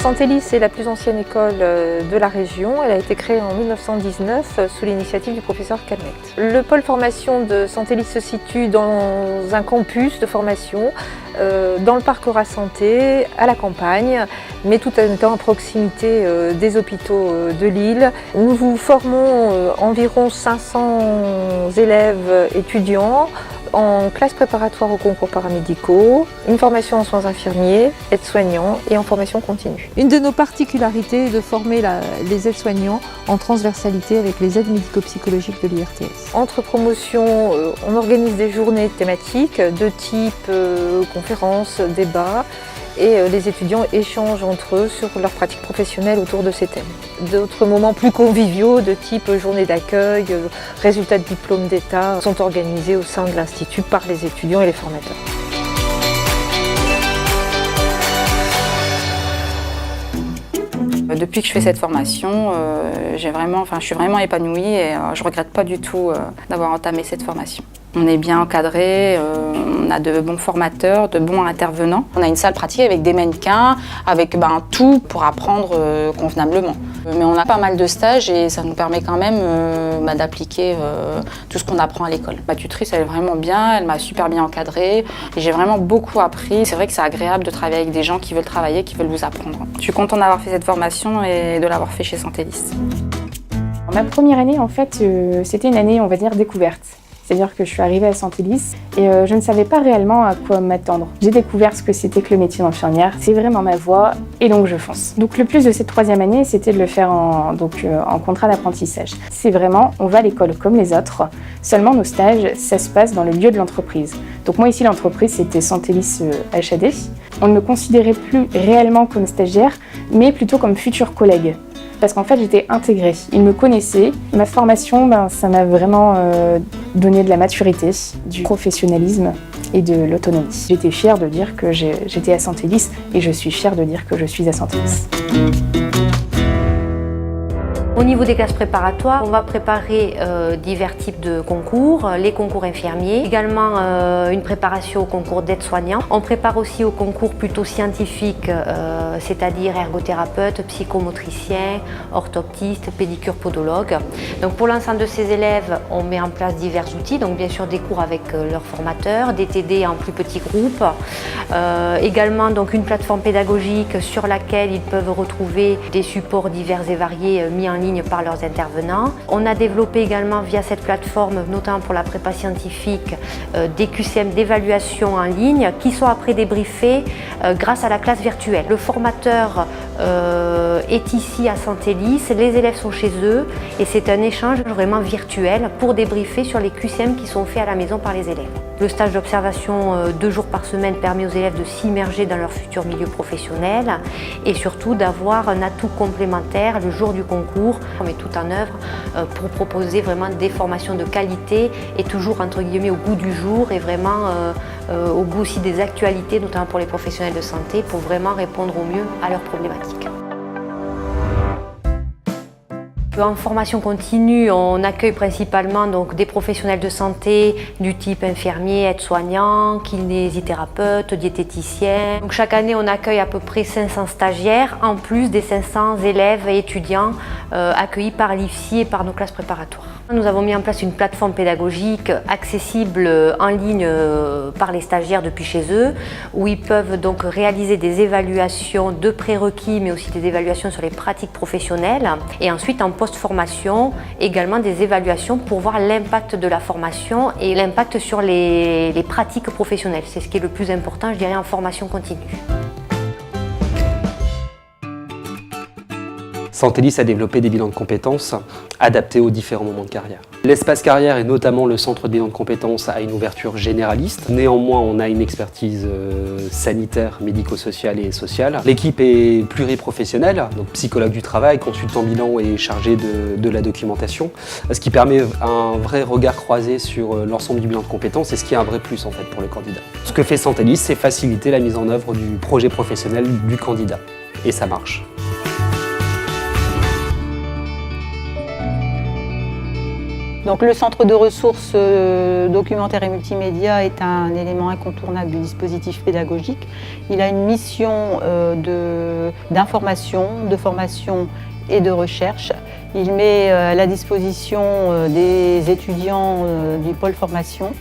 Santélis est la plus ancienne école de la région. Elle a été créée en 1919 sous l'initiative du professeur Calmette. Le pôle formation de Santélis se situe dans un campus de formation dans le parc Aura-Santé, à la campagne, mais tout en étant à proximité des hôpitaux de Lille. Nous vous formons environ 500 élèves étudiants en classe préparatoire aux concours paramédicaux, une formation en soins infirmiers, aides-soignants et en formation continue. Une de nos particularités est de former les aides-soignants en transversalité avec les aides médico-psychologiques de l'IRTS. Entre promotions, on organise des journées thématiques de type conférences, débats, et les étudiants échangent entre eux sur leurs pratiques professionnelles autour de ces thèmes. D'autres moments plus conviviaux de type journée d'accueil, résultats de diplôme d'État sont organisés au sein de l'Institut par les étudiants et les formateurs. Depuis que je fais cette formation, je suis vraiment épanouie et je ne regrette pas du tout d'avoir entamé cette formation. On est bien encadré, on a de bons formateurs, de bons intervenants. On a une salle pratique avec des mannequins, avec tout pour apprendre convenablement. Mais on a pas mal de stages et ça nous permet quand même d'appliquer tout ce qu'on apprend à l'école. Ma tutrice, elle est vraiment bien, elle m'a super bien encadrée et j'ai vraiment beaucoup appris. C'est vrai que c'est agréable de travailler avec des gens qui veulent travailler, qui veulent vous apprendre. Je suis contente d'avoir fait cette formation et de l'avoir fait chez Santélis. Ma première année, en fait, c'était une année, on va dire, découverte. C'est-à-dire que je suis arrivée à Santélis et je ne savais pas réellement à quoi m'attendre. J'ai découvert ce que c'était que le métier d'infirmière. C'est vraiment ma voie et donc je fonce. Donc le plus de cette troisième année, c'était de le faire en contrat d'apprentissage. C'est vraiment, on va à l'école comme les autres, seulement nos stages, ça se passe dans le lieu de l'entreprise. Donc moi ici, l'entreprise, c'était Santélis HAD. On ne me considérait plus réellement comme stagiaire, mais plutôt comme futur collègue. Parce qu'en fait, j'étais intégrée. Ils me connaissaient. Ma formation, ça m'a vraiment donné de la maturité, du professionnalisme et de l'autonomie. J'étais fière de dire que j'étais à Santélis et je suis fière de dire que je suis à Santélis. Au niveau des classes préparatoires, on va préparer divers types de concours, les concours infirmiers, également une préparation au concours d'aide-soignants. On prépare aussi au concours plutôt scientifique, c'est-à-dire ergothérapeute, psychomotricien, orthoptiste, pédicure, podologue. Donc pour l'ensemble de ces élèves, on met en place divers outils, donc bien sûr des cours avec leurs formateurs, des TD en plus petits groupes, également donc une plateforme pédagogique sur laquelle ils peuvent retrouver des supports divers et variés mis en ligne par leurs intervenants. On a développé également via cette plateforme, notamment pour la prépa scientifique, des QCM d'évaluation en ligne qui sont après débriefés grâce à la classe virtuelle. Le formateur est ici à Santélis, les élèves sont chez eux et c'est un échange vraiment virtuel pour débriefer sur les QCM qui sont faits à la maison par les élèves. Le stage d'observation 2 jours par semaine permet aux élèves de s'immerger dans leur futur milieu professionnel et surtout d'avoir un atout complémentaire le jour du concours. On met tout en œuvre pour proposer vraiment des formations de qualité et toujours entre guillemets au goût du jour et vraiment au goût aussi des actualités, notamment pour les professionnels de santé, pour vraiment répondre au mieux à leurs problématiques. En formation continue, on accueille principalement donc, des professionnels de santé du type infirmiers, aides-soignants, kinésithérapeutes, diététiciens. Donc, chaque année, on accueille à peu près 500 stagiaires, en plus des 500 élèves et étudiants accueillis par l'IFSI et par nos classes préparatoires. Nous avons mis en place une plateforme pédagogique accessible en ligne par les stagiaires depuis chez eux, où ils peuvent donc réaliser des évaluations de prérequis, mais aussi des évaluations sur les pratiques professionnelles. Et ensuite, en post-formation, également des évaluations pour voir l'impact de la formation et l'impact sur les pratiques professionnelles. C'est ce qui est le plus important, je dirais, en formation continue. Santélis a développé des bilans de compétences adaptés aux différents moments de carrière. L'espace carrière et notamment le centre de bilan de compétences a une ouverture généraliste. Néanmoins, on a une expertise sanitaire, médico-sociale et sociale. L'équipe est pluriprofessionnelle, donc psychologue du travail, consultant bilan et chargé de la documentation, ce qui permet un vrai regard croisé sur l'ensemble du bilan de compétences et ce qui est un vrai plus en fait pour le candidat. Ce que fait Santélis, c'est faciliter la mise en œuvre du projet professionnel du candidat. Et ça marche. Donc le centre de ressources documentaires et multimédia est un élément incontournable du dispositif pédagogique. Il a une mission d'information, de formation et de recherche. Il met à la disposition des étudiants du pôle formation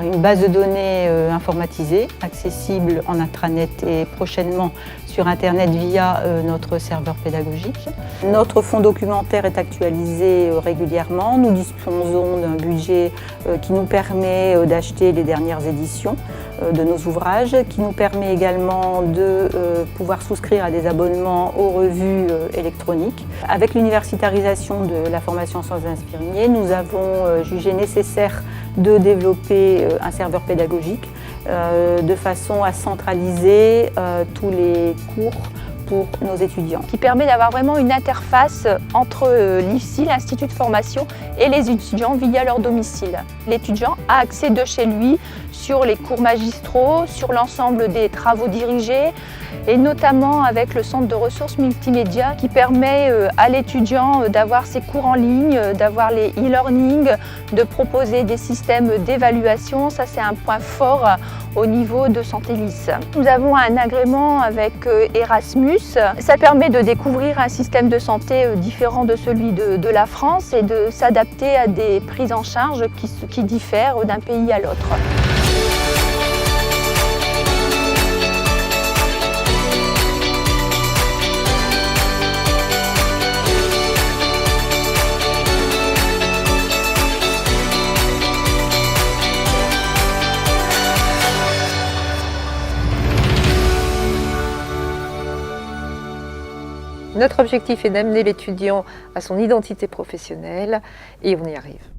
une base de données informatisée, accessible en intranet et prochainement sur Internet via notre serveur pédagogique. Notre fonds documentaire est actualisé régulièrement. Nous disposons d'un budget qui nous permet d'acheter les dernières éditions de nos ouvrages, qui nous permet également de pouvoir souscrire à des abonnements aux revues électroniques. Avec l'universitarisation de la formation en sciences infirmiers, nous avons jugé nécessaire de développer un serveur pédagogique de façon à centraliser tous les cours pour nos étudiants. Qui permet d'avoir vraiment une interface entre l'IFSI, l'Institut de formation, et les étudiants via leur domicile. L'étudiant a accès de chez lui sur les cours magistraux, sur l'ensemble des travaux dirigés, et notamment avec le centre de ressources multimédia qui permet à l'étudiant d'avoir ses cours en ligne, d'avoir les e-learning, de proposer des systèmes d'évaluation. Ça, c'est un point fort au niveau de Santélis. Nous avons un agrément avec Erasmus. Ça permet de découvrir un système de santé différent de celui de la France et de s'adapter à des prises en charge qui diffèrent d'un pays à l'autre. Notre objectif est d'amener l'étudiant à son identité professionnelle et on y arrive.